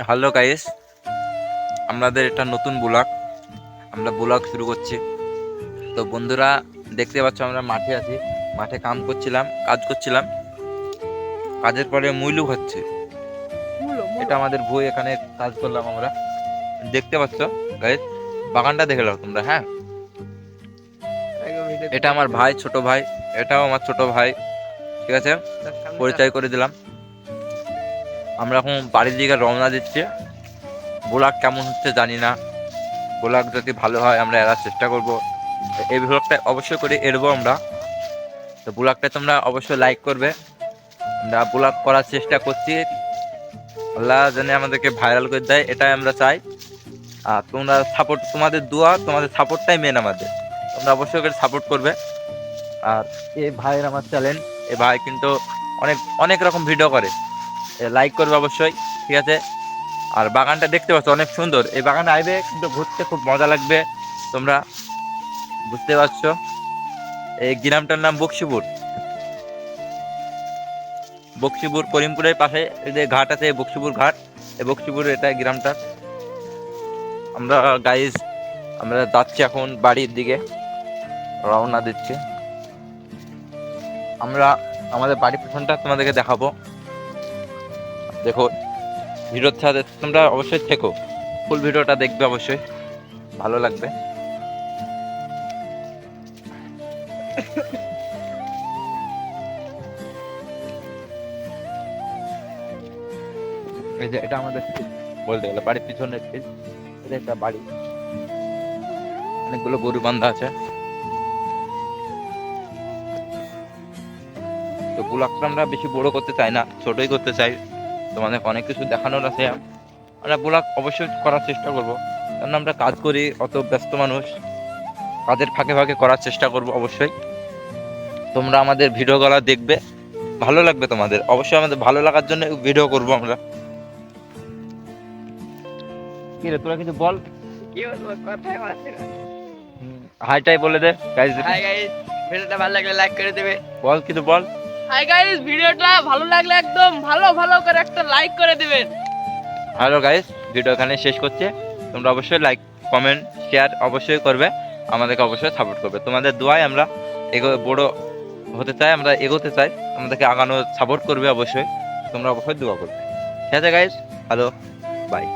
Hello guys, আমাদের এটা নতুন ব্লগ। আমরা ব্লগ শুরু করছি। তো বন্ধুরা, দেখতে পাচ্ছ আমরা মাঠে আছি। মাঠে কাজ করছিলাম। কাজের পরে মুইলু হচ্ছে। এটা আমাদের বই, এখানে কাজ করলাম আমরা। দেখতে পাচ্ছ গাইস, বাগানটা দেখে নাও তোমরা। হ্যাঁ, এটা আমার ভাই, ছোট ভাই। এটাও আমার ছোট ভাই। ঠিক আছে, পরিচয় করে দিলাম। আমরা এখন বাড়ির দিকে রওনা দিচ্ছি। ব্লগ কেমন হচ্ছে জানি না। ব্লগ যদি ভালো হয় আমরা এরার চেষ্টা করব। এই ব্লগটা অবশ্যই করে এড়বো আমরা। তো ব্লগটা তোমরা অবশ্যই লাইক করবে। আমরা ব্লগ করার চেষ্টা করছি, আল্লাহ জানে আমাদেরকে ভাইরাল করে দেয়, এটাই আমরা চাই। আর তোমরা সাপোর্ট, তোমাদের দোয়া, তোমাদের সাপোর্টটাই মেন আমাদের। তোমরা অবশ্যই করে সাপোর্ট করবে। আর এই ভাইয়ের আমার চ্যানেল, এই ভাই কিন্তু অনেক অনেক রকম ভিডিও করে। লাইক করবে অবশ্যই, ঠিক আছে। আর বাগানটা দেখতে পাচ্ছ অনেক সুন্দর। এই বাগানে আইবে কিন্তু ঘুরতে খুব মজা লাগবে। তোমরা বুঝতে পারছো, এই গ্রামটার নাম বক্সিপুর। বক্সিপুর করিমপুরের পাশে এই যে ঘাট আছে, বক্সিপুর ঘাট। এই বক্সিপুর, এটা গ্রামটা। আমরা গাইজ, আমরা যাচ্ছি এখন বাড়ির দিকে, রওনা দিচ্ছি আমরা। আমাদের বাড়ির পেছনটা তোমাদেরকে দেখাবো। দেখো, ভিডিওর সাথে তোমরা অবশ্যই থেকো, ফুল ভিডিওটা দেখবে অবশ্যই, ভালো লাগবে। এই যে এটা আমাদের field, বলতে গেলে বাড়ির পিছনের field। এটা একটা বাড়ি, অনেকগুলো গরু বান্ধা আছে। তো ব্লগটা আমরা বেশি বড় করতে চাই না, ছোটই করতে চাই। তোমাদের অনেক কিছু দেখানোর আছে। আমরা ব্লগ অবশ্যই করার চেষ্টা করব, কারণ আমরা কাজ করি, অত ব্যস্ত মানুষ। কাজের ফাঁকে ফাঁকে করার চেষ্টা করব অবশ্যই। তোমরা আমাদের ভিডিওগুলো দেখবে, ভালো লাগবে তোমাদের অবশ্যই। আমাদের ভালো লাগার জন্য ভিডিও করব আমরা। কি রে, তোরা কিছু বল। কি বলবো, কথাই বলতে না। হাইটাই বলে দে গাইজ। হাই গাইস, ভিডিওটা ভালো লাগলে লাইক করে দেবে। বল, কিছু বল। হাই গাইস, ভিডিওটা ভালো লাগলে একদম ভালো ভালো করে একটা লাইক করে দিবেন। হ্যালো গাইজ, ভিডিও এখানে শেষ করছে। তোমরা অবশ্যই লাইক, কমেন্ট, শেয়ার অবশ্যই করবে। আমাদেরকে অবশ্যই সাপোর্ট করবে। তোমাদের দোয়ায় আমরা বড় হতে চাই, আমরা এগোতে চাই। আমাদেরকে আগানো সাপোর্ট করবে অবশ্যই। তোমরা অবশ্যই দোয়া করবে। ঠিক আছে গাইজ, হ্যালো, বাই।